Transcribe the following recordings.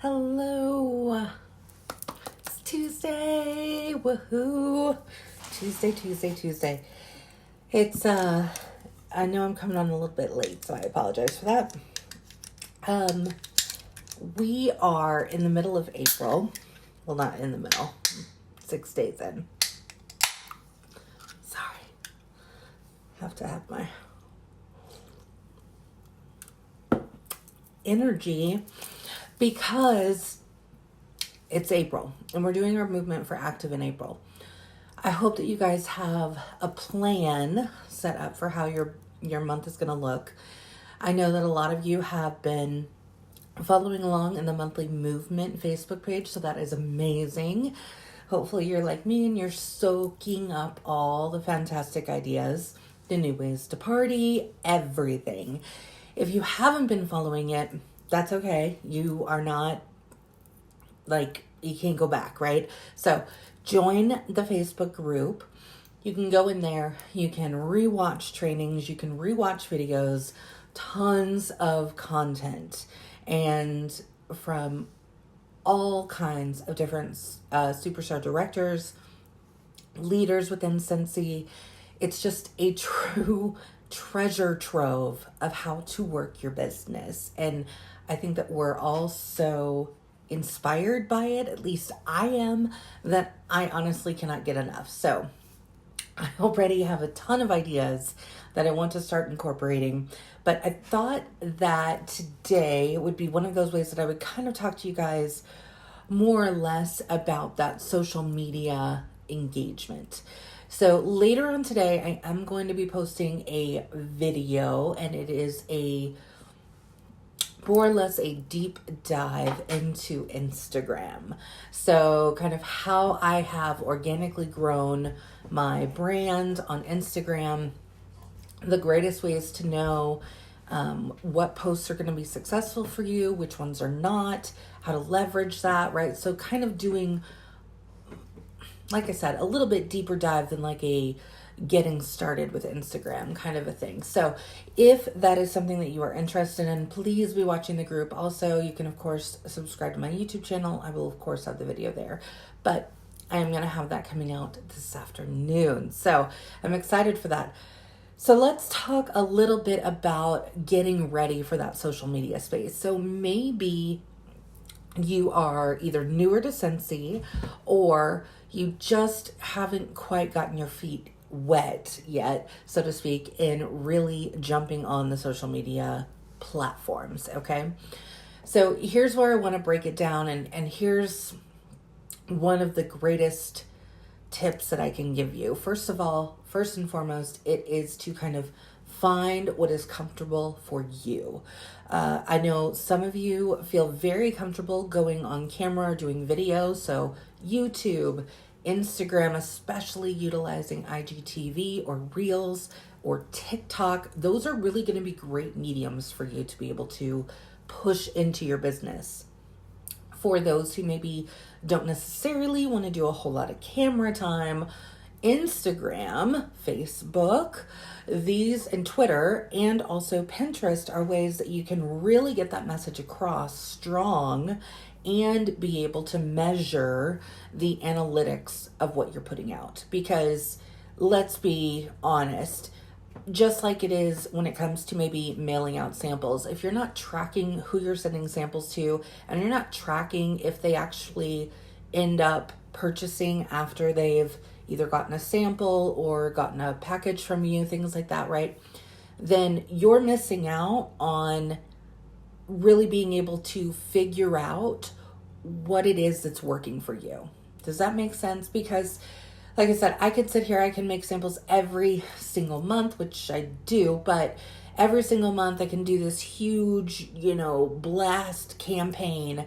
Hello. It's Tuesday. Woohoo. Tuesday. It's I know I'm coming on a little bit late, so I apologize for that. We are in the middle of April. Well, not in the middle. 6 days in. Sorry. Have to have my energy because it's April and we're doing our movement for active in April. I hope that you guys have a plan set up for how your month is going to look. I know that a lot of you have been following along in the monthly movement Facebook page, so that is amazing. Hopefully you're like me and you're soaking up all the fantastic ideas, the new ways to party, everything. If you haven't been following it, that's okay. You are not, you can't go back, right? So join the Facebook group. You can go in there. You can rewatch trainings. You can rewatch videos, tons of content, and from all kinds of different superstar directors, leaders within Scentsy. It's just a true treasure trove of how to work your business. And I think that we're all so inspired by it, at least I am, that I honestly cannot get enough. So I already have a ton of ideas that I want to start incorporating, but I thought that today would be one of those ways that I would kind of talk to you guys more or less about that social media engagement. So later on today, I am going to be posting a video, and it is more or less a deep dive into Instagram. So kind of how I have organically grown my brand on Instagram, the greatest ways to know what posts are going to be successful for you, which ones are not, how to leverage that, right? So kind of doing, like I said, a little bit deeper dive than like a getting started with Instagram kind of a thing. So if that is something that you are interested in, please be watching the group. Also, you can of course subscribe to my YouTube channel. I will of course have the video there, but I am going to have that coming out this afternoon. So I'm excited for that. So let's talk a little bit about getting ready for that social media space. So maybe you are either newer to Scentsy or you just haven't quite gotten your feet wet yet, so to speak, in really jumping on the social media platforms, okay? So here's where I want to break it down, and here's one of the greatest tips that I can give you. First and foremost, it is to kind of find what is comfortable for you. I know some of you feel very comfortable going on camera or doing videos, so YouTube, Instagram, especially utilizing IGTV or Reels or TikTok. Those are really going to be great mediums for you to be able to push into your business. For those who maybe don't necessarily want to do a whole lot of camera time, Instagram, Facebook, these and Twitter, and also Pinterest are ways that you can really get that message across strong and be able to measure the analytics of what you're putting out. Because let's be honest, just like it is when it comes to maybe mailing out samples, if you're not tracking who you're sending samples to, and you're not tracking if they actually end up purchasing after they've either gotten a sample or gotten a package from you, things like that, right? Then you're missing out on really being able to figure out what it is that's working for you. Does that make sense? Because like I said, I could sit here, I can make samples every single month, which I do, but every single month I can do this huge, blast campaign,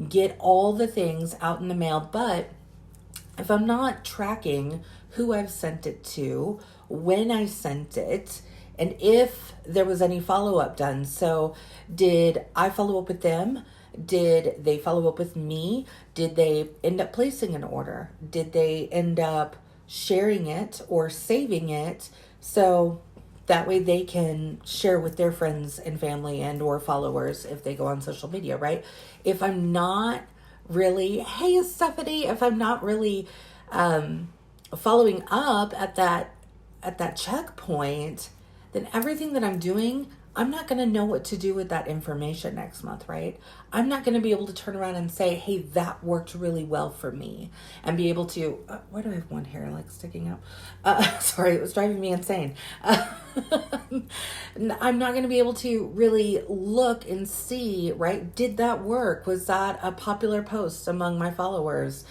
get all the things out in the mail. But if I'm not tracking who I've sent it to, when I sent it, and if there was any follow-up done. So did I follow up with them? Did they follow up with me? Did they end up placing an order? Did they end up sharing it or saving it? So That way they can share with their friends and family and or followers if they go on social media, right? If I'm not really, hey Stephanie, if I'm not really following up at that checkpoint, then everything that I'm doing, I'm not going to know what to do with that information next month, right? I'm not going to be able to turn around and say, hey, that worked really well for me, and be able to, why do I have one hair like sticking out? Sorry, it was driving me insane. I'm not going to be able to really look and see, right? Did that work? Was that a popular post among my followers?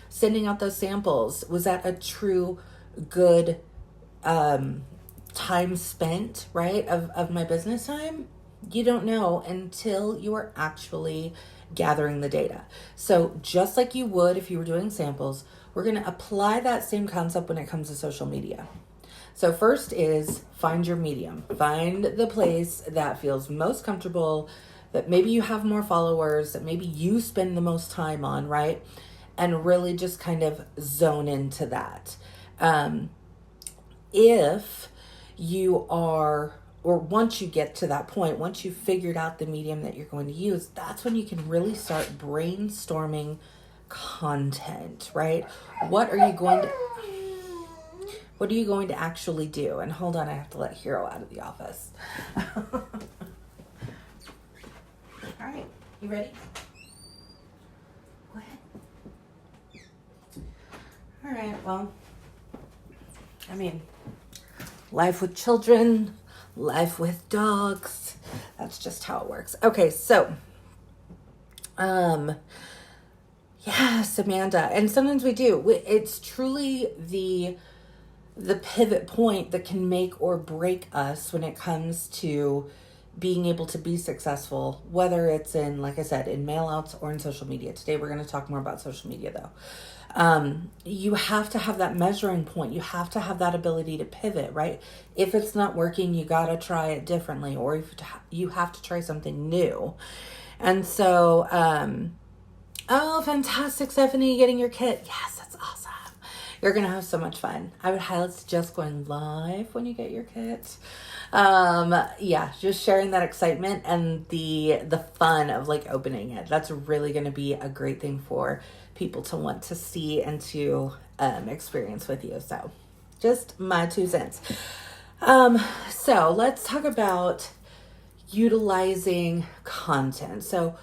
Sending out those samples, was that a true good time spent, right, of my business time? You don't know until you are actually gathering the data. So just like you would if you were doing samples, we're going to apply that same concept when it comes to social media. So first is find your medium. Find the place that feels most comfortable, that maybe you have more followers, that maybe you spend the most time on, right? And really just kind of zone into that. If you are, or once you get to that point, once you've figured out the medium that you're going to use, that's when you can really start brainstorming content, right? What are you going to actually do? And hold on, I have to let Hero out of the office. All right, you ready? Go ahead. All right, well, I mean, life with children, life with dogs. That's just how it works. Okay, so, yes, Amanda. And sometimes we do. It's truly the pivot point that can make or break us when it comes to being able to be successful, whether it's in, like I said, in mail outs or in social media. Today, we're going to talk more about social media though. You have to have that measuring point. You have to have that ability to pivot, right? If it's not working, you got to try it differently, or if you have to try something new. And so, oh, fantastic, Stephanie, getting your kit. Yes, that's awesome. You're going to have so much fun. I would highly suggest going live when you get your kit. Yeah, just sharing that excitement and the fun of like opening it. That's really going to be a great thing for people to want to see and to experience with you. So just my 2 cents. So let's talk about utilizing content. So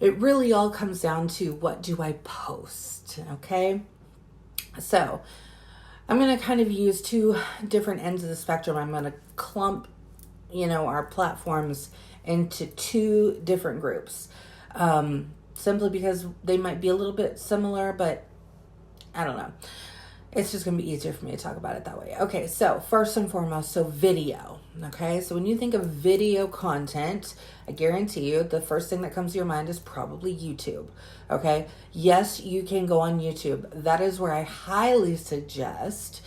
it really all comes down to, what do I post? Okay. So I'm going to kind of use 2 different ends of the spectrum. I'm going to clump, our platforms into 2 different groups. Simply because they might be a little bit similar, but I don't know. It's just going to be easier for me to talk about it that way. Okay, so first and foremost, so video. Okay, so when you think of video content, I guarantee you the first thing that comes to your mind is probably YouTube. Okay, yes, you can go on YouTube. That is where I highly suggest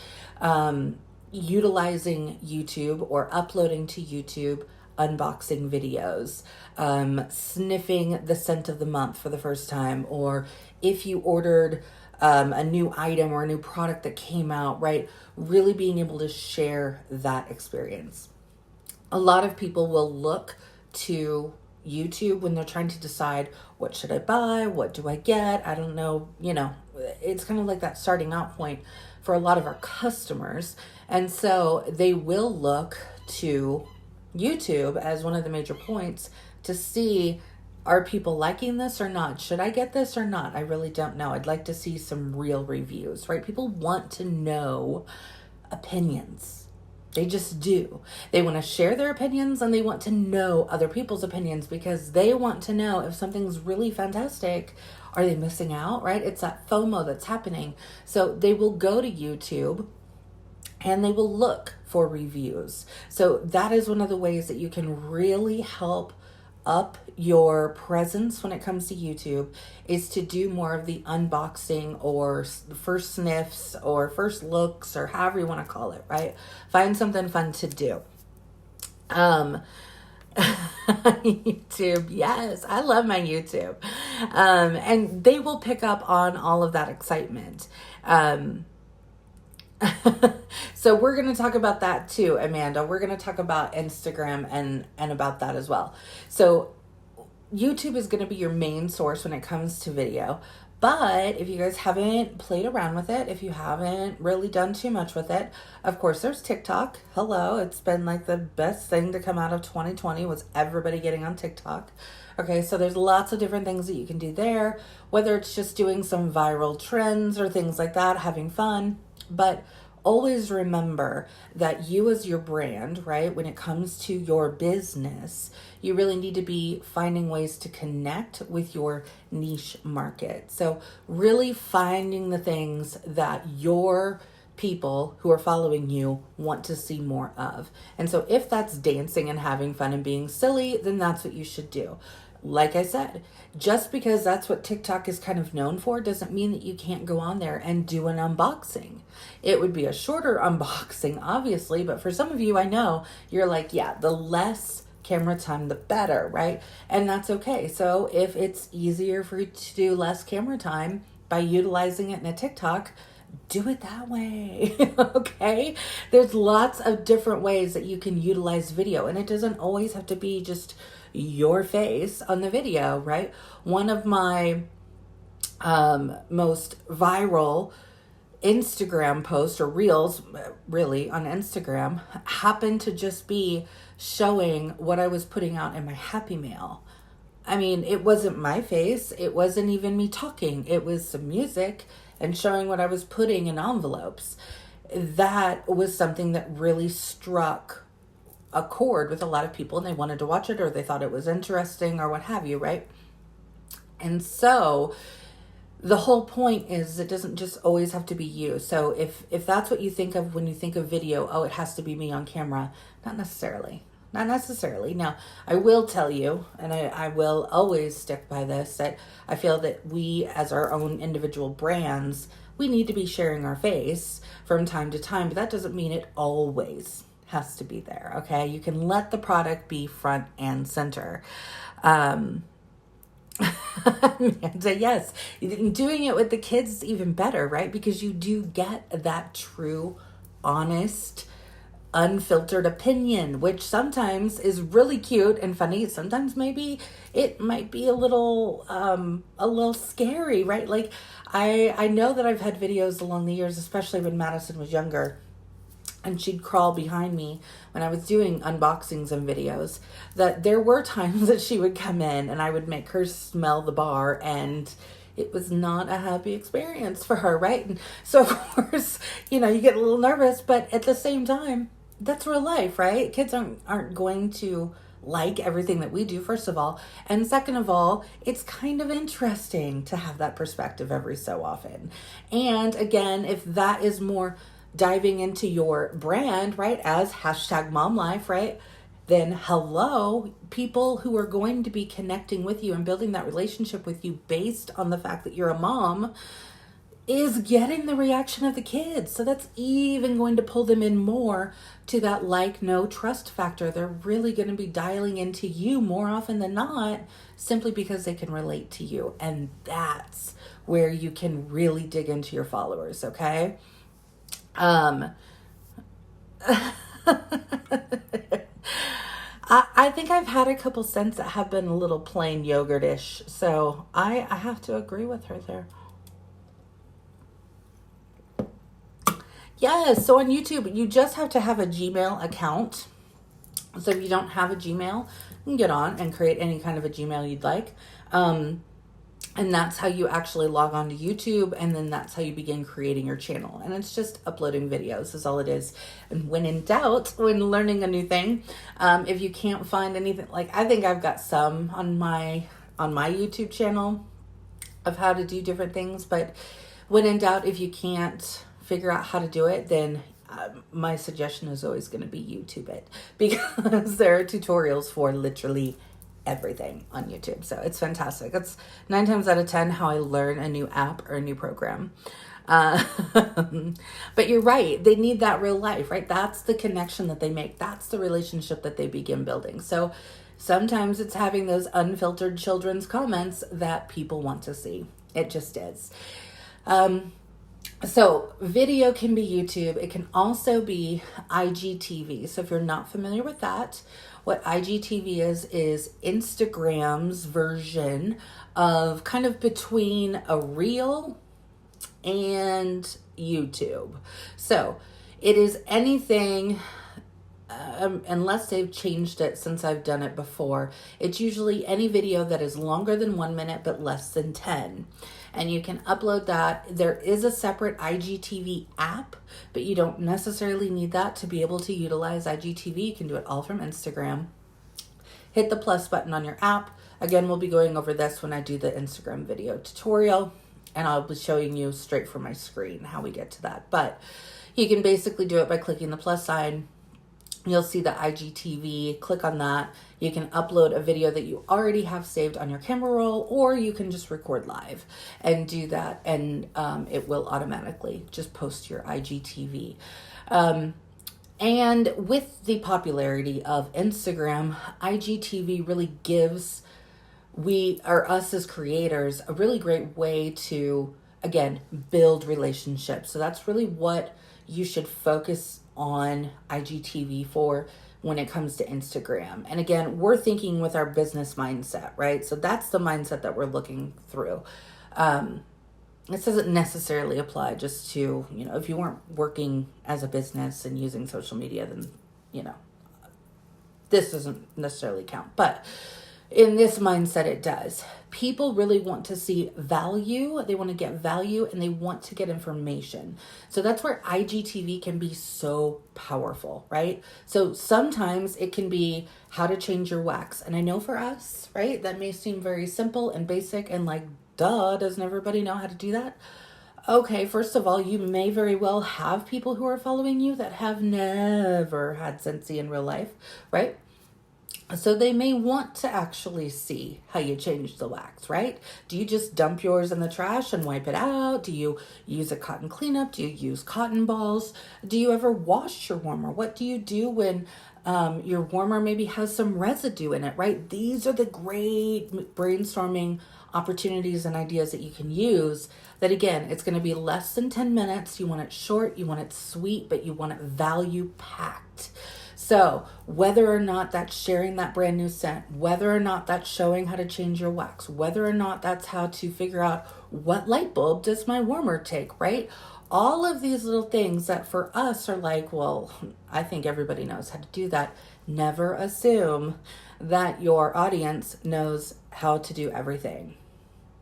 utilizing YouTube or uploading to YouTube unboxing videos, sniffing the scent of the month for the first time, or if you ordered a new item or a new product that came out, right? Really being able to share that experience. A lot of people will look to YouTube when they're trying to decide, what should I buy? What do I get? I don't know. It's kind of like that starting out point for a lot of our customers. And so they will look to YouTube as one of the major points to see, are people liking this or not? Should I get this or not? I really don't know. I'd like to see some real reviews, right? People want to know opinions. They just do. They want to share their opinions, and they want to know other people's opinions because they want to know if something's really fantastic. Are they missing out, right? It's that FOMO that's happening. So they will go to YouTube and they will look for reviews. So that is one of the ways that you can really help up your presence when it comes to YouTube, is to do more of the unboxing or first sniffs or first looks, or however you want to call it, right? Find something fun to do. YouTube, yes, I love my YouTube. And they will pick up on all of that excitement. So we're going to talk about that too, Amanda. We're going to talk about Instagram and about that as well. So YouTube is going to be your main source when it comes to video. But if you guys haven't played around with it, if you haven't really done too much with it, of course, there's TikTok. Hello. It's been like the best thing to come out of 2020 was everybody getting on TikTok. Okay, so there's lots of different things that you can do there, whether it's just doing some viral trends or things like that, having fun. But always remember that you as your brand, right, when it comes to your business, you really need to be finding ways to connect with your niche market. So really finding the things that your people who are following you want to see more of. And so if that's dancing and having fun and being silly, then that's what you should do. Like I said, just because that's what TikTok is kind of known for doesn't mean that you can't go on there and do an unboxing. It would be a shorter unboxing, obviously, but for some of you, I know you're like, yeah, the less camera time, the better, right? And that's okay. So if it's easier for you to do less camera time by utilizing it in a TikTok, do it that way. Okay? There's lots of different ways that you can utilize video, and it doesn't always have to be just your face on the video, right? One of my most viral Instagram posts or reels, really, on Instagram happened to just be showing what I was putting out in my Happy Mail. I mean, it wasn't my face. It wasn't even me talking. It was some music and showing what I was putting in envelopes. That was something that really struck a chord with a lot of people, and they wanted to watch it, or they thought it was interesting, or what have you, right? And so the whole point is it doesn't just always have to be you. So if that's what you think of when you think of video, oh, it has to be me on camera, not necessarily. Not necessarily. Now, I will tell you, and I will always stick by this, that I feel that we, as our own individual brands, we need to be sharing our face from time to time, but that doesn't mean it always has to be there, okay? You can let the product be front and center. Amanda, yes, doing it with the kids is even better, right? Because you do get that true, honest, unfiltered opinion, which sometimes is really cute and funny. Sometimes maybe it might be a little scary, right? Like I know that I've had videos along the years, especially when Madison was younger, and she'd crawl behind me when I was doing unboxings and videos, that there were times that she would come in and I would make her smell the bar, and it was not a happy experience for her, right? And so, of course, you get a little nervous, but at the same time, that's real life, right? Kids aren't going to like everything that we do, first of all. And second of all, it's kind of interesting to have that perspective every so often. And again, if that is more diving into your brand, right, as #MomLife, right, then hello, people who are going to be connecting with you and building that relationship with you based on the fact that you're a mom is getting the reaction of the kids. So that's even going to pull them in more to that like, no, trust factor. They're really going to be dialing into you more often than not, simply because they can relate to you. And that's where you can really dig into your followers, okay? I think I've had a couple scents that have been a little plain yogurt-ish, so I have to agree with her there. Yes, so on YouTube, you just have to have a Gmail account. So if you don't have a Gmail, you can get on and create any kind of a Gmail you'd like. And that's how you actually log on to YouTube, and then that's how you begin creating your channel. And it's just uploading videos is all it is. And when in doubt, when learning a new thing, if you can't find anything, like I think I've got some on my YouTube channel of how to do different things, but when in doubt, if you can't figure out how to do it, then my suggestion is always going to be YouTube it, because there are tutorials for literally everything on YouTube. So it's fantastic. That's 9 times out of 10 how I learn a new app or a new program. But you're right. They need that real life, right? That's the connection that they make. That's the relationship that they begin building. So sometimes it's having those unfiltered children's comments that people want to see. It just is. So video can be YouTube. It can also be IGTV. So if you're not familiar with that, what IGTV is Instagram's version of kind of between a reel and YouTube. So it is anything, unless they've changed it since I've done it before, it's usually any video that is longer than 1 minute but less than 10. And you can upload that. There is a separate IGTV app, but you don't necessarily need that to be able to utilize IGTV. You can do it all from Instagram. Hit the plus button on your app. Again, we'll be going over this when I do the Instagram video tutorial, and I'll be showing you straight from my screen how we get to that. But you can basically do it by clicking the plus sign. You'll see the IGTV, click on that. You can upload a video that you already have saved on your camera roll, or you can just record live and do that, and it will automatically just post to your IGTV. And with the popularity of Instagram, IGTV really gives us as creators a really great way to, again, build relationships. So that's really what you should focus on IGTV for when it comes to Instagram. And again, we're thinking with our business mindset, right? So that's the mindset that we're looking through. This doesn't necessarily apply just to, if you weren't working as a business and using social media, then, this doesn't necessarily count. But in this mindset, it does. People really want to see value. They want to get value, and they want to get information. So that's where IGTV can be so powerful, right? So sometimes it can be how to change your wax. And I know for us, right, that may seem very simple and basic and like, duh, doesn't everybody know how to do that? Okay, first of all, you may very well have people who are following you that have never had Scentsy in real life, right? So they may want to actually see how you change the wax, right? Do you just dump yours in the trash and wipe it out? Do you use a cotton cleanup? Do you use cotton balls? Do you ever wash your warmer? What do you do when your warmer maybe has some residue in it, right? These are the great brainstorming opportunities and ideas that you can use. That again, it's going to be less than 10 minutes. You want it short, you want it sweet, but you want it value packed. So whether or not that's sharing that brand new scent, whether or not that's showing how to change your wax, whether or not that's how to figure out what light bulb does my warmer take, right? All of these little things that for us are like, well, I think everybody knows how to do that. Never assume that your audience knows how to do everything.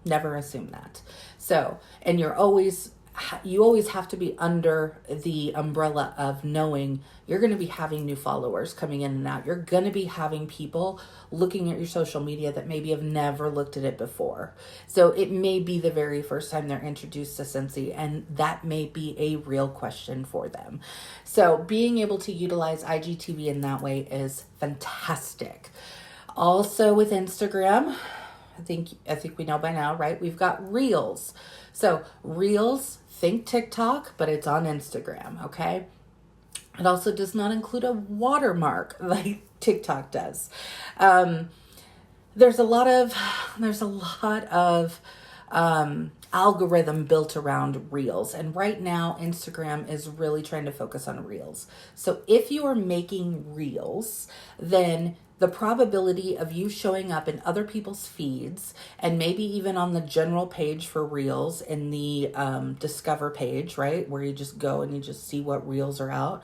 Never assume that. So, and you always have to be under the umbrella of knowing you're going to be having new followers coming in and out. You're going to be having people looking at your social media that maybe have never looked at it before. So it may be the very first time they're introduced to Scentsy, and that may be a real question for them. So being able to utilize IGTV in that way is fantastic. Also with Instagram, I think we know by now, right? We've got Reels. So Reels, think TikTok, but it's on Instagram, okay? It also does not include a watermark like TikTok does. There's a lot of algorithm built around Reels. And right now, Instagram is really trying to focus on Reels. So if you are making Reels, then the probability of you showing up in other people's feeds and maybe even on the general page for Reels in the Discover page, right, where you just go and you just see what Reels are out,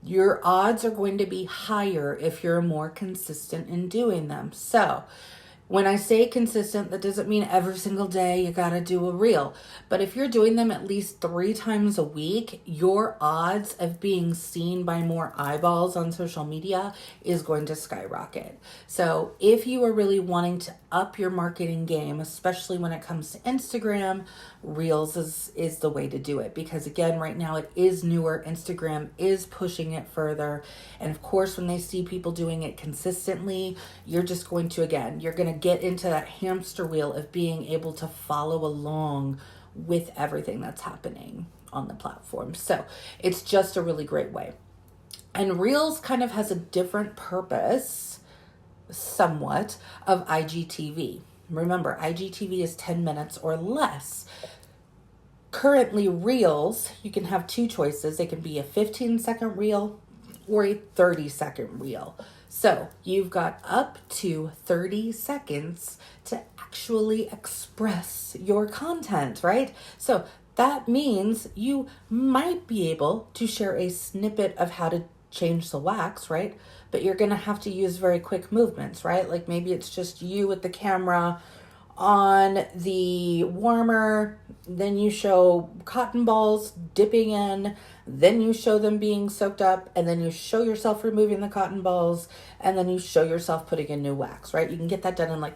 your odds are going to be higher if you're more consistent in doing them. So when I say consistent, that doesn't mean every single day you got to do a reel. But if you're doing them at least 3 times a week, your odds of being seen by more eyeballs on social media is going to skyrocket. So if you are really wanting to up your marketing game, especially when it comes to Instagram, Reels is the way to do it. Because again, right now it is newer. Instagram is pushing it further. And of course, when they see people doing it consistently, you're just going to, you're going to get into that hamster wheel of being able to follow along with everything that's happening on the platform. So it's just a really great way. And Reels kind of has a different purpose, somewhat, of IGTV. Remember, IGTV is 10 minutes or less. Currently, reels, you can have two choices. They can be a 15-second reel or a 30-second reel. So you've got up to 30 seconds to actually express your content, right? So that means you might be able to share a snippet of how to change the wax, right? But you're going to have to use very quick movements, right? Like maybe it's just you with the camera on the warmer, then you show cotton balls dipping in, then you show them being soaked up, and then you show yourself removing the cotton balls, and then you show yourself putting in new wax, right? You can get that done in like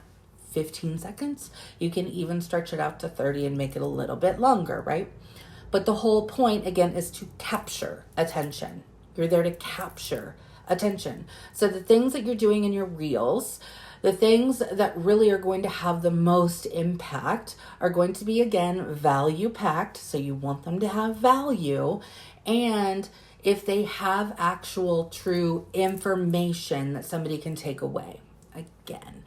15 seconds. You can even stretch it out to 30 and make it a little bit longer, right? But the whole point, again, is to capture attention. You're there to capture attention. So the things that you're doing in your reels, the things that really are going to have the most impact are going to be, again, value packed. So you want them to have value. And if they have actual true information that somebody can take away, again,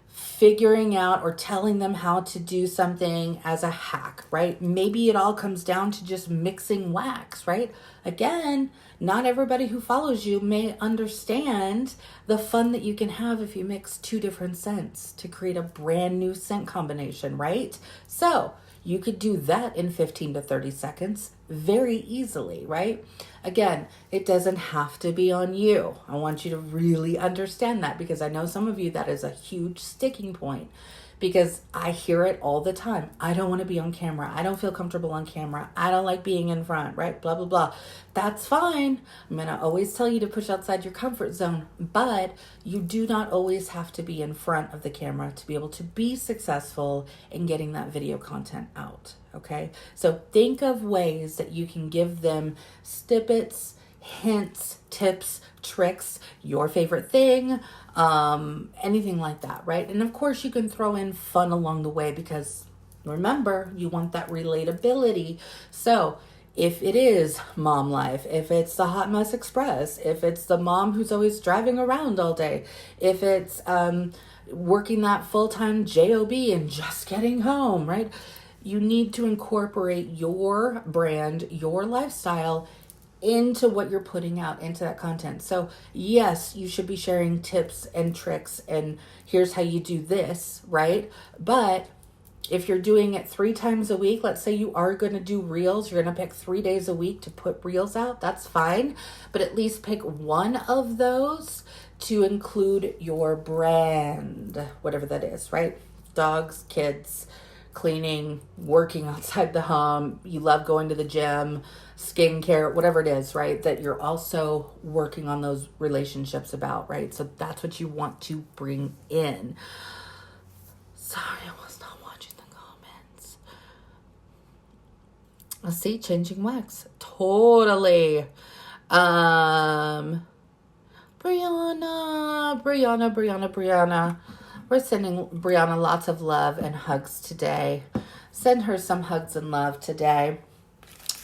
figuring out or telling them how to do something as a hack, right? Maybe it all comes down to just mixing wax, right? Again, not everybody who follows you may understand the fun that you can have if you mix two different scents to create a brand new scent combination, right? So you could do that in 15 to 30 seconds very easily, right? Again, it doesn't have to be on you. I want you to really understand that, because I know some of you that is a huge sticking point, because I hear it all the time. I don't want to be on camera. I don't feel comfortable on camera. I don't like being in front, right? Blah, blah, blah. That's fine. I'm going to always tell you to push outside your comfort zone, but you do not always have to be in front of the camera to be able to be successful in getting that video content out, okay? So think of ways that you can give them snippets, hints, tips, tricks, your favorite thing, anything like that, right? And of course you can throw in fun along the way, because remember, you want that relatability. So if it is mom life, if it's the Hot Mess Express, if it's the mom who's always driving around all day, if it's working that full-time job and just getting home, right? You need to incorporate your brand, your lifestyle into what you're putting out into that content. So yes, you should be sharing tips and tricks and here's how you do this, right? But if you're doing it 3 times a week, let's say you are going to do reels, you're going to pick 3 days a week to put reels out, that's fine. But at least pick one of those to include your brand, whatever that is, right? Dogs, kids, cleaning, working outside the home, you love going to the gym, skincare, whatever it is, right? That you're also working on those relationships about, right? So that's what you want to bring in. Sorry, I was not watching the comments. Let's see, changing wax. Totally. Brianna. We're sending Brianna lots of love and hugs today. Send her some hugs and love today.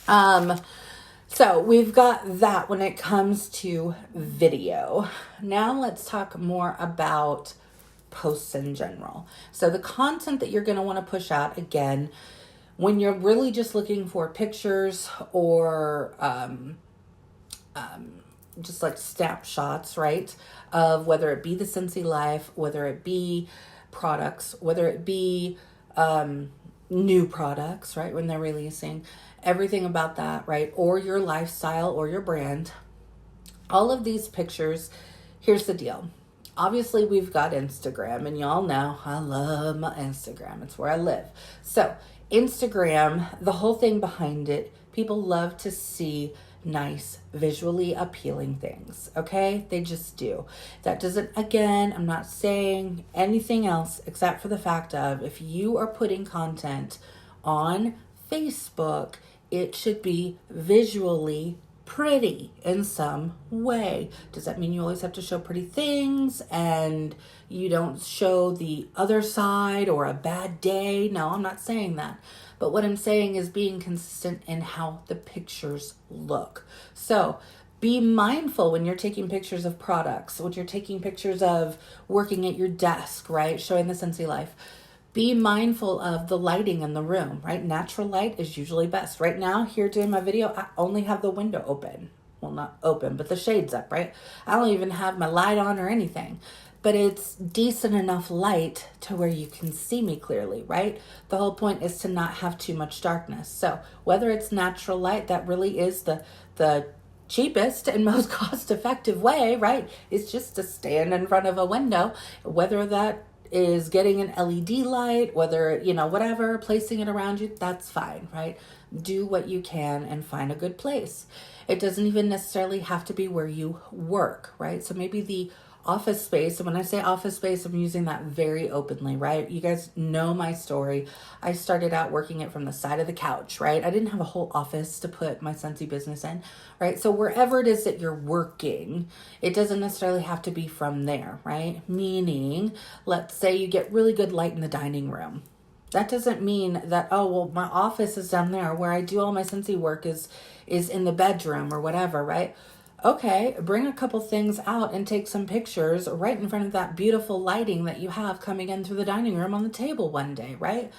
So we've got that when it comes to video. Now let's talk more about posts in general. So the content that you're going to want to push out, again, when you're really just looking for pictures or just like snapshots, right, of whether it be the Scentsy life, whether it be products, whether it be new products, right, when they're releasing, everything about that, right, or your lifestyle or your brand, all of these pictures. Here's the deal. Obviously, we've got Instagram, and y'all know I love my Instagram. It's where I live. So Instagram, the whole thing behind it, people love to see nice, visually appealing things, okay? They just do. That doesn't, again, I'm not saying anything else except for the fact of, if you are putting content on Facebook, it should be visually pretty in some way. Does that mean you always have to show pretty things and you don't show the other side or a bad day? No, I'm not saying that. But what I'm saying is being consistent in how the pictures look. So be mindful when you're taking pictures of products, when you're taking pictures of working at your desk, right? Showing the Scentsy life. Be mindful of the lighting in the room, right? Natural light is usually best. Right now, here doing my video, I only have the window open. Well, not open, but the shades up, right? I don't even have my light on or anything. But it's decent enough light to where you can see me clearly, right? The whole point is to not have too much darkness. So whether it's natural light, that really is the cheapest and most cost-effective way, right? It's just to stand in front of a window, whether that is getting an LED light, whether, whatever, placing it around you, that's fine, right? Do what you can and find a good place. It doesn't even necessarily have to be where you work, right? So maybe the office space, and when I say office space, I'm using that very openly, right? You guys know my story. I started out working it from the side of the couch, right? I didn't have a whole office to put my Scentsy business in, right? So wherever it is that you're working, it doesn't necessarily have to be from there, right? Meaning, let's say you get really good light in the dining room. That doesn't mean that, oh, well, my office is down there. Where I do all my Scentsy work is in the bedroom or whatever, right? Okay, bring a couple things out and take some pictures right in front of that beautiful lighting that you have coming in through the dining room on the table one day, right?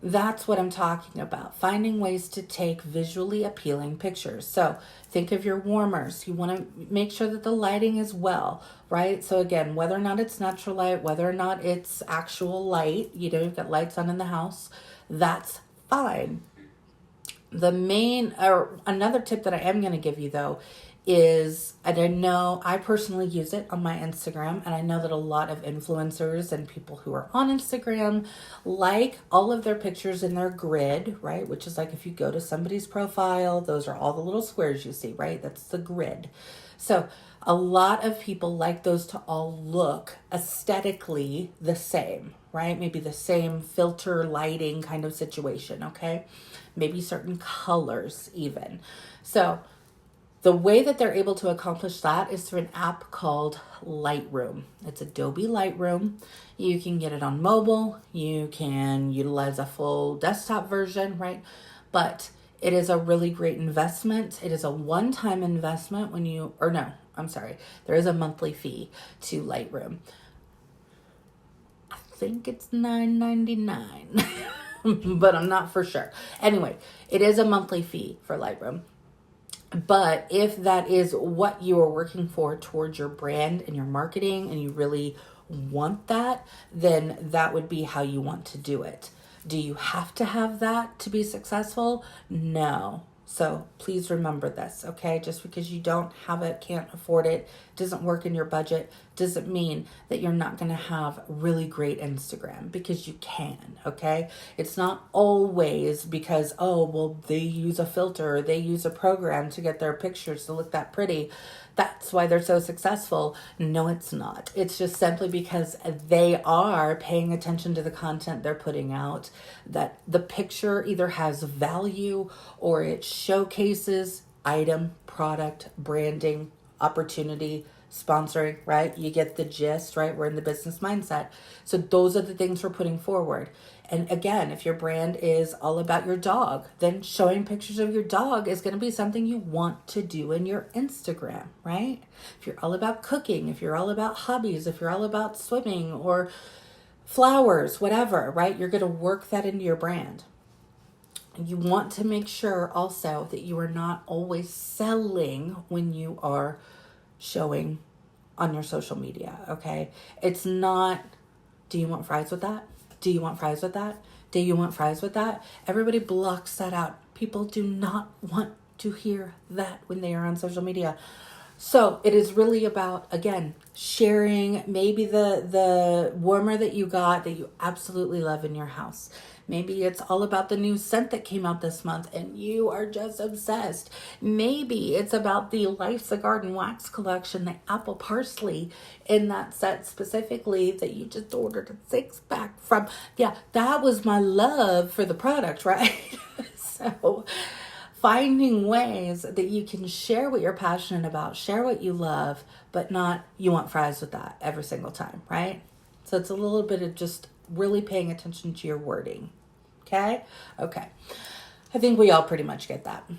That's what I'm talking about. Finding ways to take visually appealing pictures. So think of your warmers. You want to make sure that the lighting is well, right? So again, whether or not it's natural light, whether or not it's actual light, you've got lights on in the house, that's fine. Another tip that I am going to give you though is, and I know I personally use it on my Instagram, and I know that a lot of influencers and people who are on Instagram like all of their pictures in their grid, right? Which is like if you go to somebody's profile, those are all the little squares you see, right? That's the grid. So a lot of people like those to all look aesthetically the same, right? Maybe the same filter lighting kind of situation, okay? Maybe certain colors even. So the way that they're able to accomplish that is through an app called Lightroom. It's Adobe Lightroom. You can get it on mobile. You can utilize a full desktop version, right? But it is a really great investment. It is a one-time investment there is a monthly fee to Lightroom. I think it's $9.99, but I'm not for sure. Anyway, it is a monthly fee for Lightroom. But if that is what you are working for towards your brand and your marketing, and you really want that, then that would be how you want to do it. Do you have to have that to be successful? No. So please remember this, okay? Just because you don't have it, can't afford it, doesn't work in your budget, doesn't mean that you're not going to have really great Instagram, because you can, okay? It's not always because, oh, well, they use a filter or they use a program to get their pictures to look that pretty. That's why they're so successful. No, it's not. It's just simply because they are paying attention to the content they're putting out, that the picture either has value or it showcases item, product, branding, opportunity, sponsoring, right? You get the gist, right? We're in the business mindset. So those are the things we're putting forward. And again, if your brand is all about your dog, then showing pictures of your dog is going to be something you want to do in your Instagram, right? If you're all about cooking, if you're all about hobbies, if you're all about swimming or flowers, whatever, right? You're going to work that into your brand. You want to make sure also that you are not always selling when you are showing on your social media, okay? It's not, do you want fries with that? Do you want fries with that? Do you want fries with that? Everybody blocks that out. People do not want to hear that when they are on social media. So it is really about, again, sharing maybe the warmer that you got that you absolutely love in your house. Maybe it's all about the new scent that came out this month and you are just obsessed. Maybe it's about the Life's a Garden wax collection, the apple parsley in that set specifically that you just ordered a 6-pack from. Yeah, that was my love for the product, right? So finding ways that you can share what you're passionate about, share what you love, but not you want fries with that every single time, right? So it's a little bit of just really paying attention to your wording. Okay. I think we all pretty much get that.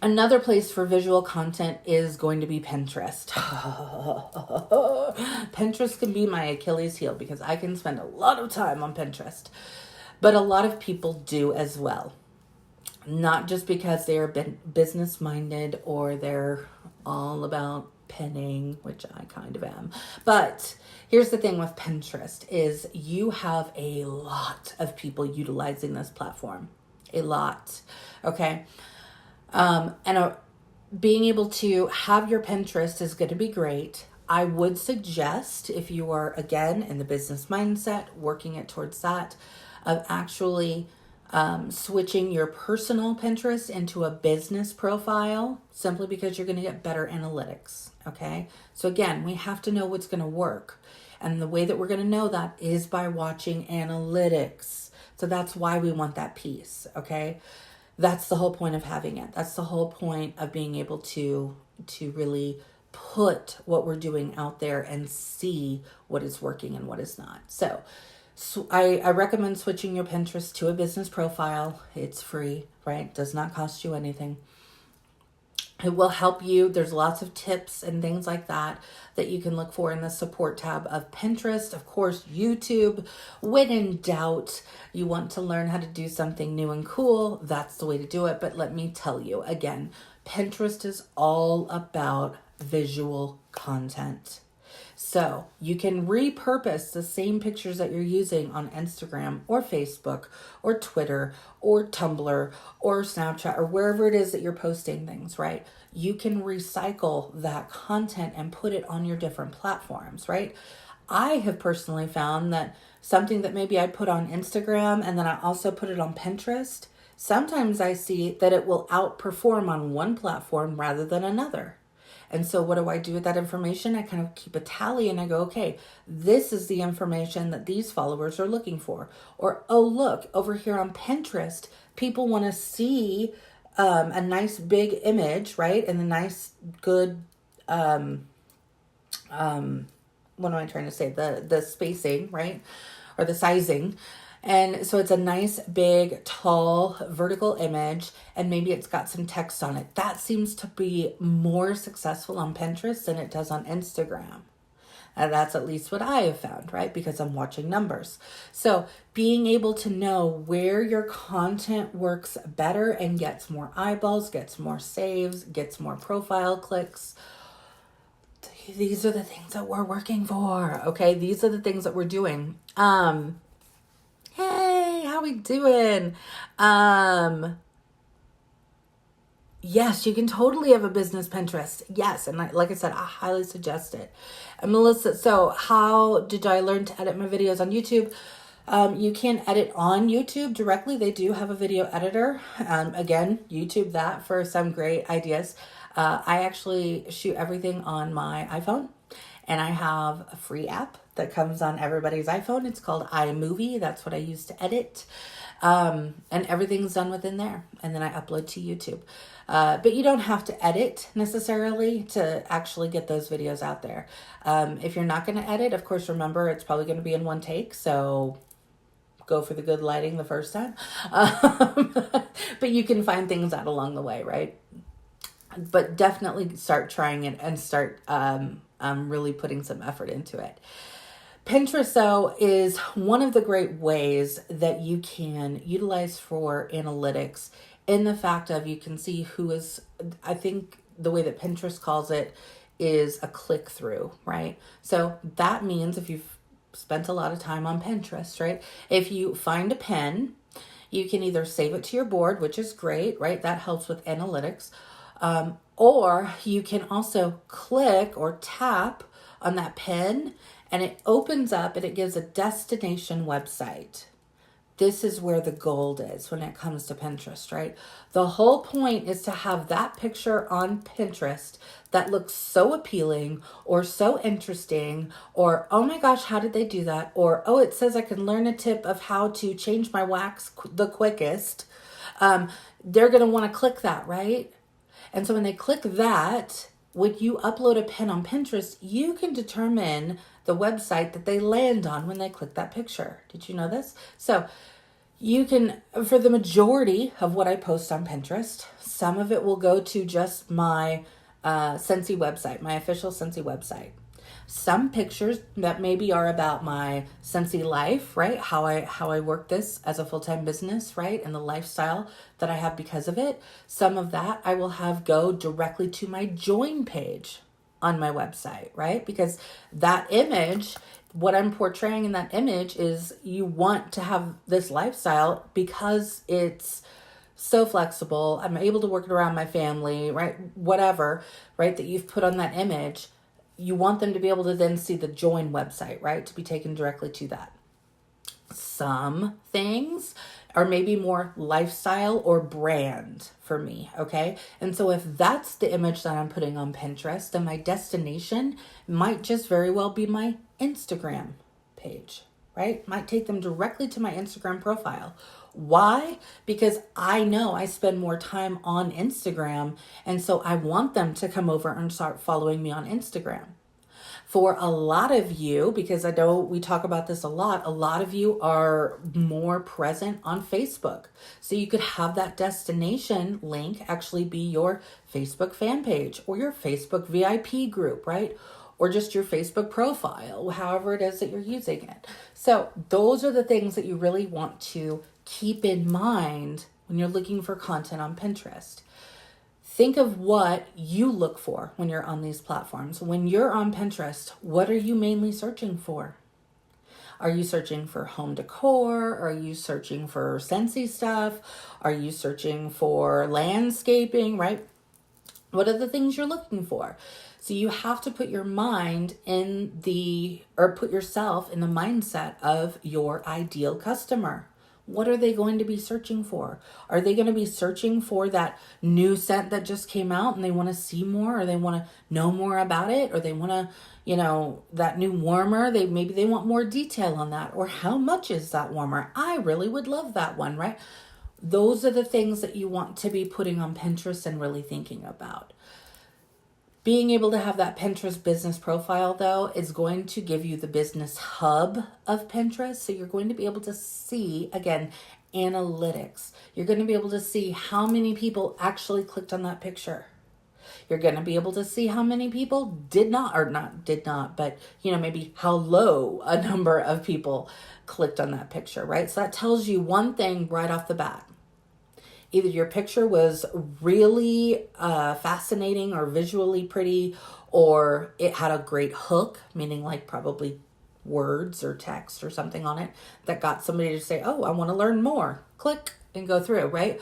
Another place for visual content is going to be Pinterest. Pinterest can be my Achilles heel because I can spend a lot of time on Pinterest. But a lot of people do as well. Not just because they are business minded or they're all about pinning, which I kind of am. But here's the thing with Pinterest is you have a lot of people utilizing this platform. A lot. Okay. Being able to have your Pinterest is going to be great. I would suggest, if you are, again, in the business mindset, working it towards that, of actually switching your personal Pinterest into a business profile, simply because you're going to get better analytics. Okay. So again, we have to know what's going to work. And the way that we're going to know that is by watching analytics. So that's why we want that piece. Okay. That's the whole point of having it. That's the whole point of being able to really put what we're doing out there and see what is working and what is not. So I recommend switching your Pinterest to a business profile. It's free, right? Does not cost you anything. It will help you. There's lots of tips and things like that you can look for in the support tab of Pinterest. Of course, YouTube. When in doubt, you want to learn how to do something new and cool, that's the way to do it. But let me tell you again, Pinterest is all about visual content. So you can repurpose the same pictures that you're using on Instagram or Facebook or Twitter or Tumblr or Snapchat or wherever it is that you're posting things, right? You can recycle that content and put it on your different platforms, right? I have personally found that something that maybe I put on Instagram and then I also put it on Pinterest, sometimes I see that it will outperform on one platform rather than another. And so what do I do with that information? I kind of keep a tally and I go, okay, this is the information that these followers are looking for. Or, oh, look, over here on Pinterest, people want to see a nice big image, right? And a nice, good, what am I trying to say? The spacing, right? Or the sizing. And so it's a nice, big, tall, vertical image, and maybe it's got some text on it. That seems to be more successful on Pinterest than it does on Instagram. And that's at least what I have found, right? Because I'm watching numbers. So being able to know where your content works better and gets more eyeballs, gets more saves, gets more profile clicks. These are the things that we're working for, okay? These are the things that we're doing. Hey, how we doing? Yes, you can totally have a business Pinterest. Yes, and like I said, I highly suggest it. And Melissa, so how did I learn to edit my videos on YouTube? You can edit on YouTube directly. They do have a video editor. Again, YouTube that for some great ideas. I actually shoot everything on my iPhone, and I have a free app that comes on everybody's iPhone. It's called iMovie. That's what I use to edit. And everything's done within there. And then I upload to YouTube. But you don't have to edit necessarily to actually get those videos out there. If you're not going to edit, of course, remember, it's probably going to be in one take. So go for the good lighting the first time. But you can find things out along the way, right? But definitely start trying it and start really putting some effort into it. Pinterest, though, is one of the great ways that you can utilize for analytics in the fact of you can see who is, I think the way that Pinterest calls it is a click through, right? So that means if you've spent a lot of time on Pinterest, right? If you find a pen, you can either save it to your board, which is great, right? That helps with analytics. Or you can also click or tap on that pen and it opens up and it gives a destination website. This is where the gold is when it comes to Pinterest, right? The whole point is to have that picture on Pinterest that looks so appealing or so interesting or, oh my gosh, how did they do that? Or, oh, it says I can learn a tip of how to change my wax the quickest. They're going to want to click that, right? And so when they click that, when you upload a pin on Pinterest, you can determine the website that they land on when they click that picture. Did you know this? So You can, for the majority of what I post on Pinterest, some of it will go to just my Scentsy website, my official Scentsy website. Some pictures that maybe are about my Scentsy life, right? How I work this as a full-time business, right? And the lifestyle that I have because of it. Some of that I will have go directly to my join page on my website, right? Because that image, what I'm portraying in that image is you want to have this lifestyle because it's so flexible. I'm able to work it around my family, right? Whatever, right? That you've put on that image. You want them to be able to then see the join website, right? To be taken directly to that. Some things are maybe more lifestyle or brand for me, okay? And so if that's the image that I'm putting on Pinterest, then my destination might just very well be my Instagram page, right? Might take them directly to my Instagram profile. Why? Because I know I spend more time on Instagram, and so I want them to come over and start following me on Instagram. For a lot of you, because I know we talk about this a lot of you are more present on Facebook. So you could have that destination link actually be your Facebook fan page or your Facebook VIP group, right? Or just your Facebook profile, however it is that you're using it. So those are the things that you really want to keep in mind when you're looking for content on Pinterest. Think of what you look for when you're on these platforms. When you're on Pinterest, what are you mainly searching for? Are you searching for home decor? Are you searching for Scentsy stuff? Are you searching for landscaping, right? What are the things you're looking for? So you have to put your mind put yourself in the mindset of your ideal customer. What are they going to be searching for? Are they going to be searching for that new scent that just came out and they want to see more, or they want to know more about it, or they want to, that new warmer, maybe they want more detail on that, or how much is that warmer? I really would love that one, right? Those are the things that you want to be putting on Pinterest and really thinking about. Being able to have that Pinterest business profile, though, is going to give you the business hub of Pinterest. So you're going to be able to see, again, analytics. You're going to be able to see how many people actually clicked on that picture. You're going to be able to see how many people but maybe how low a number of people clicked on that picture, right? So that tells you one thing right off the bat. Either your picture was really fascinating or visually pretty, or it had a great hook, meaning like probably words or text or something on it that got somebody to say, oh, I want to learn more. Click and go through, right?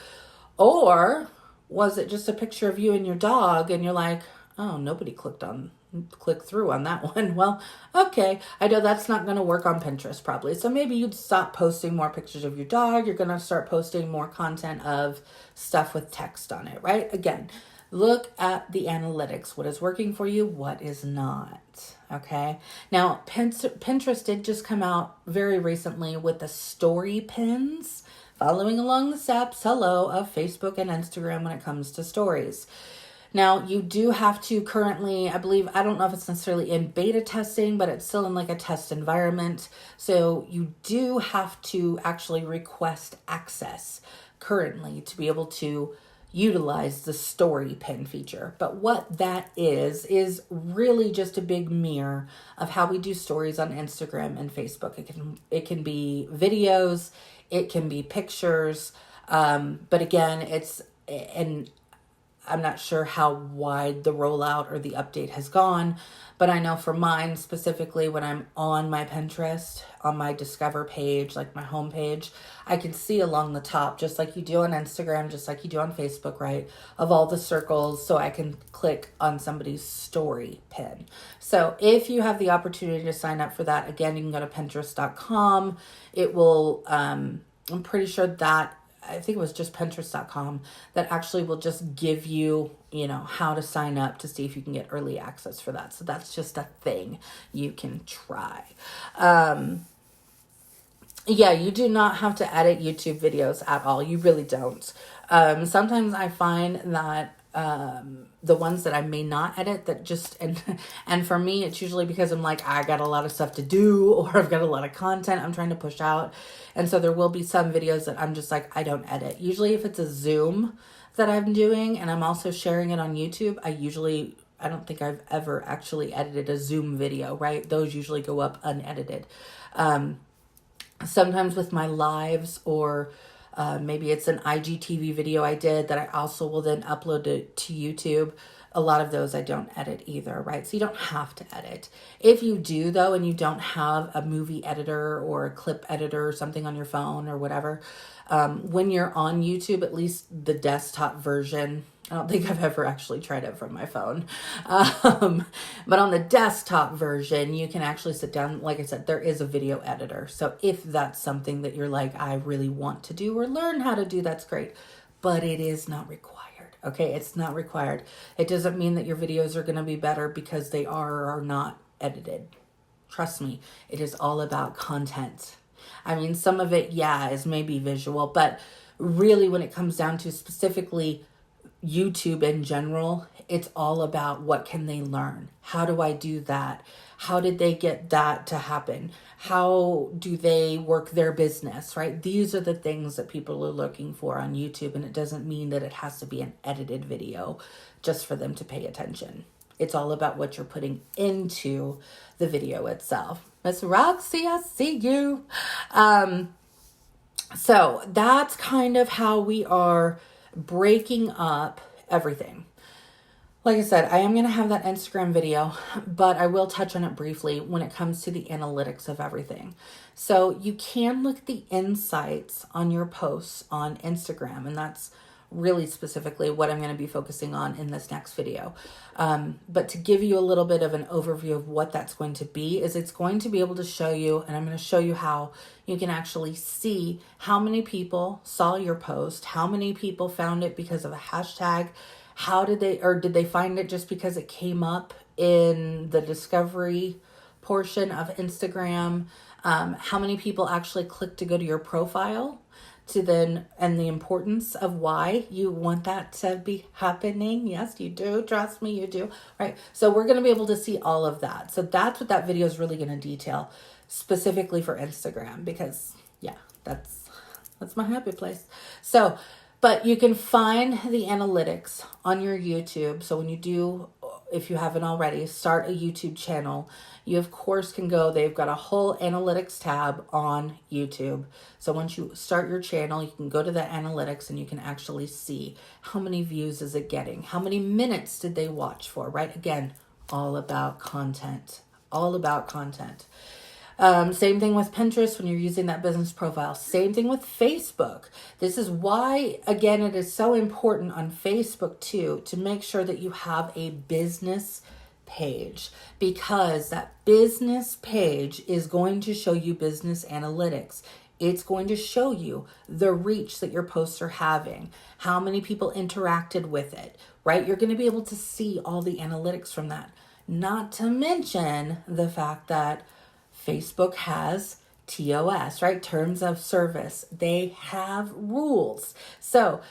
Or was it just a picture of you and your dog and you're like, oh, nobody clicked through on that one. Well, okay, I know that's not going to work on Pinterest probably. So maybe you'd stop posting more pictures of your dog. You're going to start posting more content of stuff with text on it, right? Again, look at the analytics. What is working for you? What is not? Okay. Now, Pinterest did just come out very recently with the story pins, following along the steps, of Facebook and Instagram when it comes to stories. Now, you do have to currently, I don't know if it's necessarily in beta testing, but it's still in like a test environment. So you do have to actually request access currently to be able to utilize the story pin feature. But what that is really just a big mirror of how we do stories on Instagram and Facebook. It can be videos, it can be pictures, but again, I'm not sure how wide the rollout or the update has gone, but I know for mine specifically, when I'm on my Pinterest, on my Discover page, like my home page, I can see along the top, just like you do on Instagram, just like you do on Facebook, right, of all the circles, so I can click on somebody's story pin. So if you have the opportunity to sign up for that, again, you can go to Pinterest.com. It will, I'm pretty sure that I think it was just Pinterest.com that actually will just give you, how to sign up to see if you can get early access for that. So that's just a thing you can try. You do not have to edit YouTube videos at all. You really don't. Sometimes I find that the ones that I may not edit that just, and for me, it's usually because I'm like, I got a lot of stuff to do, or I've got a lot of content I'm trying to push out. And so there will be some videos that I'm just like, I don't edit. Usually if it's a Zoom that I'm doing and I'm also sharing it on YouTube, I don't think I've ever actually edited a Zoom video, right? Those usually go up unedited. Sometimes with my lives, or maybe it's an IGTV video I did that I also will then upload to YouTube. A lot of those I don't edit either, right? So you don't have to edit. If you do though, and you don't have a movie editor or a clip editor or something on your phone or whatever, when you're on YouTube, at least the desktop version, I don't think I've ever actually tried it from my phone. But on the desktop version, you can actually sit down. Like I said, there is a video editor. So if that's something that you're like, I really want to do or learn how to do, that's great. But it is not required. Okay, it's not required. It doesn't mean that your videos are going to be better because they are or are not edited. Trust me, it is all about content. I mean, some of it, yeah, is maybe visual, but really when it comes down to specifically YouTube in general, it's all about what can they learn? How do I do that? How did they get that to happen? How do they work their business, right? These are the things that people are looking for on YouTube, and it doesn't mean that it has to be an edited video just for them to pay attention. It's all about what you're putting into the video itself. Miss Roxy, I see you. So that's kind of how we are breaking up everything. Like I said, I am going to have that Instagram video, but I will touch on it briefly when it comes to the analytics of everything. So you can look at the insights on your posts on Instagram, and that's really specifically what I'm going to be focusing on in this next video. But to give you a little bit of an overview of what that's going to be, is it's going to be able to show you, and I'm going to show you how you can actually see how many people saw your post, how many people found it because of a hashtag, did they find it just because it came up in the discovery portion of Instagram, how many people actually clicked to go to your profile, and the importance of why you want that to be happening. Yes, you do. Trust me, you do. Right. So we're going to be able to see all of that. So that's what that video is really going to detail specifically for Instagram, because yeah, that's my happy place. So, but you can find the analytics on your YouTube. So when you do, if you haven't already, start a YouTube channel, you of course can go, they've got a whole analytics tab on YouTube. So once you start your channel, you can go to the analytics and you can actually see how many views is it getting? How many minutes did they watch for, right? Again, all about content, all about content. Same thing with Pinterest when you're using that business profile. Same thing with Facebook. This is why, again, it is so important on Facebook too, to make sure that you have a business page, because that business page is going to show you business analytics. It's going to show you the reach that your posts are having, how many people interacted with it, right? You're going to be able to see all the analytics from that. Not to mention the fact that Facebook has TOS, right? Terms of service. They have rules. So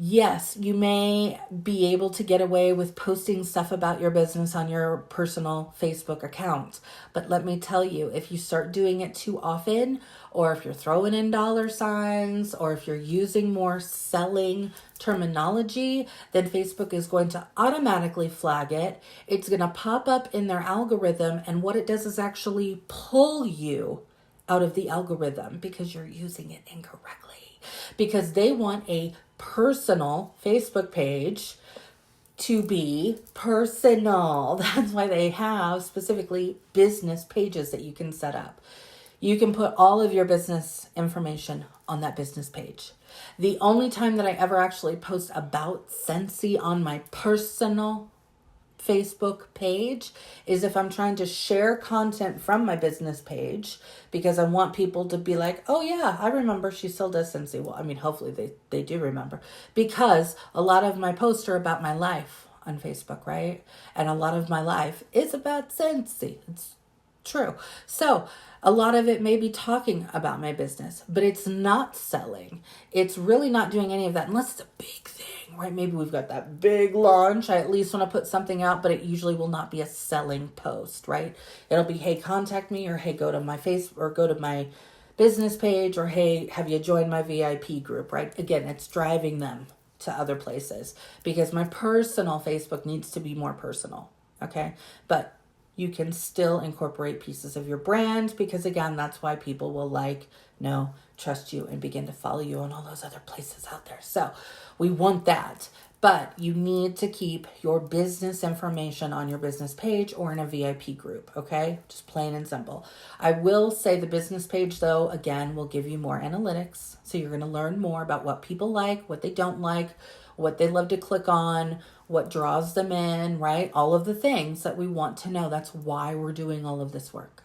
yes, you may be able to get away with posting stuff about your business on your personal Facebook account. But let me tell you, if you start doing it too often, or if you're throwing in dollar signs, or if you're using more selling terminology, then Facebook is going to automatically flag it. It's going to pop up in their algorithm. And what it does is actually pull you out of the algorithm because you're using it incorrectly. Because they want a personal Facebook page to be personal. That's why they have specifically business pages that you can set up. You can put all of your business information on that business page. The only time that I ever actually post about Scentsy on my personal Facebook page is if I'm trying to share content from my business page, because I want people to be like, oh yeah, I remember she still does Scentsy. Well, I mean, hopefully they do remember, because a lot of my posts are about my life on Facebook, right? And a lot of my life is about Scentsy. It's True. So a lot of it may be talking about my business, but it's not selling. It's really not doing any of that unless it's a big thing, right? Maybe we've got that big launch. I at least want to put something out, but it usually will not be a selling post, right? It'll be, hey, contact me, or hey, go to my face, or go to my business page, or hey, have you joined my VIP group, right? Again, it's driving them to other places because my personal Facebook needs to be more personal. Okay. But you can still incorporate pieces of your brand because, again, that's why people will like, know, trust you, and begin to follow you on all those other places out there. So we want that. But you need to keep your business information on your business page or in a VIP group, okay? Just plain and simple. I will say the business page, though, again, will give you more analytics. So you're going to learn more about what people like, what they don't like, what they love to click on, what draws them in, right? All of the things that we want to know. That's why we're doing all of this work.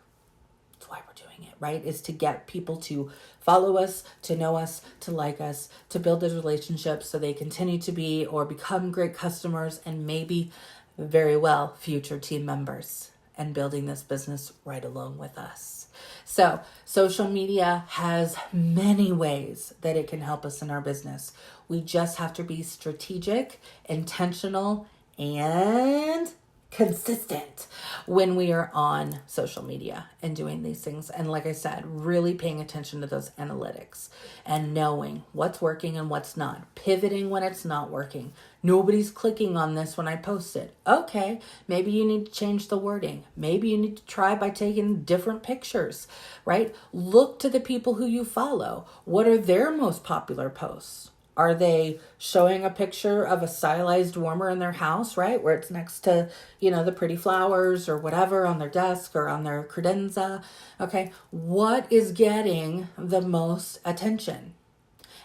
That's why we're doing it, right? Is to get people to follow us, to know us, to like us, to build those relationships so they continue to be or become great customers and maybe very well future team members and building this business right along with us. So social media has many ways that it can help us in our business. We just have to be strategic, intentional, and consistent when we are on social media and doing these things. And like I said, really paying attention to those analytics and knowing what's working and what's not, pivoting when it's not working. Nobody's clicking on this when I post it. Okay, maybe you need to change the wording. Maybe you need to try by taking different pictures, right? Look to the people who you follow. What are their most popular posts? Are they showing a picture of a stylized warmer in their house, right? Where it's next to, the pretty flowers or whatever on their desk or on their credenza. Okay. What is getting the most attention?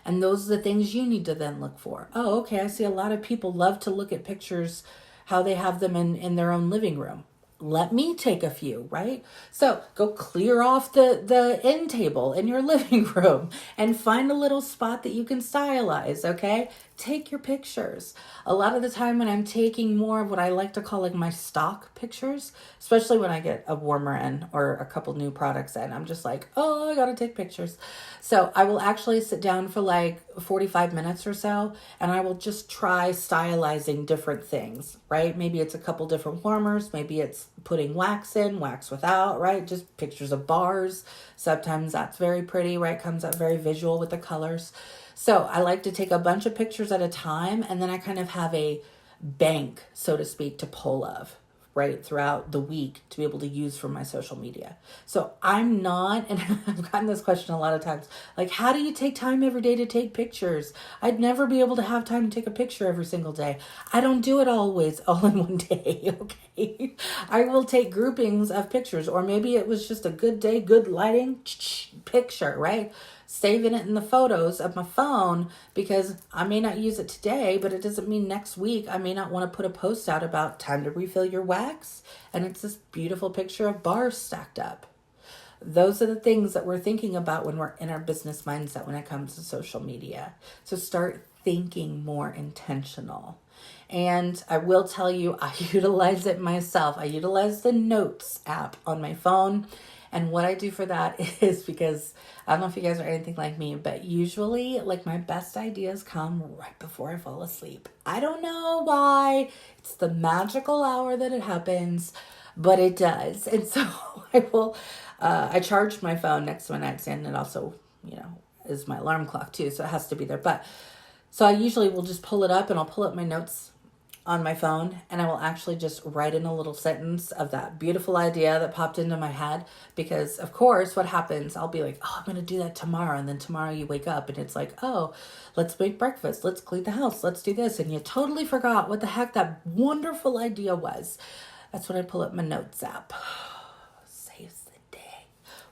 And those are the things you need to then look for. Oh, okay. I see a lot of people love to look at pictures, how they have them in their own living room. Let me take a few, right? So go clear off the end table in your living room and find a little spot that you can stylize, okay? Take your pictures. A lot of the time when I'm taking more of what I like to call like my stock pictures, especially when I get a warmer in or a couple new products in, I'm just like, oh, I gotta take pictures. So I will actually sit down for like 45 minutes or so, and I will just try stylizing different things, right? Maybe it's a couple different warmers. Maybe it's putting wax in, wax without, right? Just pictures of bars. Sometimes that's very pretty, right? Comes out very visual with the colors. So I like to take a bunch of pictures at a time, and then I kind of have a bank, so to speak, to pull of, right, throughout the week to be able to use for my social media. So I'm not, and I've gotten this question a lot of times, like, how do you take time every day to take pictures? I'd never be able to have time to take a picture every single day. I don't do it always all in one day, okay? I will take groupings of pictures, or maybe it was just a good day, good lighting, picture, right? Saving it in the photos of my phone because I may not use it today, but it doesn't mean next week I may not want to put a post out about time to refill your wax. And it's this beautiful picture of bars stacked up. Those are the things that we're thinking about when we're in our business mindset when it comes to social media. So start thinking more intentional. And I will tell you, I utilize it myself. I utilize the Notes app on my phone. And what I do for that is because I don't know if you guys are anything like me, but usually like my best ideas come right before I fall asleep. I don't know why. It's the magical hour that it happens, but it does. And so I charge my phone next to my nightstand, and it also, is my alarm clock too. So it has to be there. But so I usually will just pull it up, and I'll pull up my notes on my phone, and I will actually just write in a little sentence of that beautiful idea that popped into my head. Because of course what happens, I'll be like, oh, I'm going to do that tomorrow. And then tomorrow you wake up and it's like, oh, let's make breakfast. Let's clean the house. Let's do this. And you totally forgot what the heck that wonderful idea was. That's when I pull up my Notes app. Saves the day,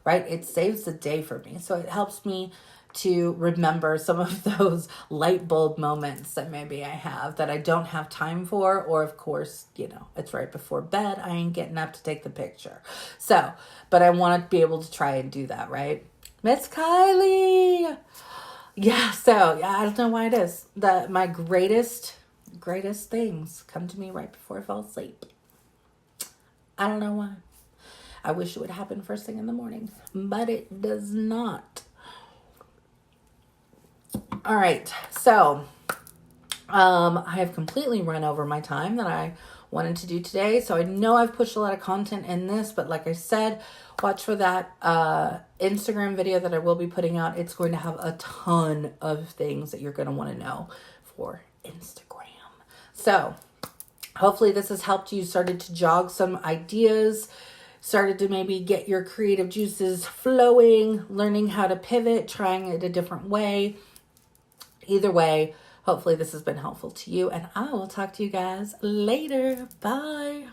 right? It saves the day for me. So it helps me to remember some of those light bulb moments that maybe I have that I don't have time for, or of course, it's right before bed. I ain't getting up to take the picture. So, but I want to be able to try and do that, right? Miss Kylie. Yeah. So I don't know why it is that my greatest things come to me right before I fall asleep. I don't know why. I wish it would happen first thing in the morning, but it does not. All right, so I have completely run over my time that I wanted to do today. So I know I've pushed a lot of content in this, but like I said, watch for that Instagram video that I will be putting out. It's going to have a ton of things that you're going to want to know for Instagram. So hopefully this has helped you, started to jog some ideas, started to maybe get your creative juices flowing, learning how to pivot, trying it a different way. Either way, hopefully this has been helpful to you, and I will talk to you guys later. Bye.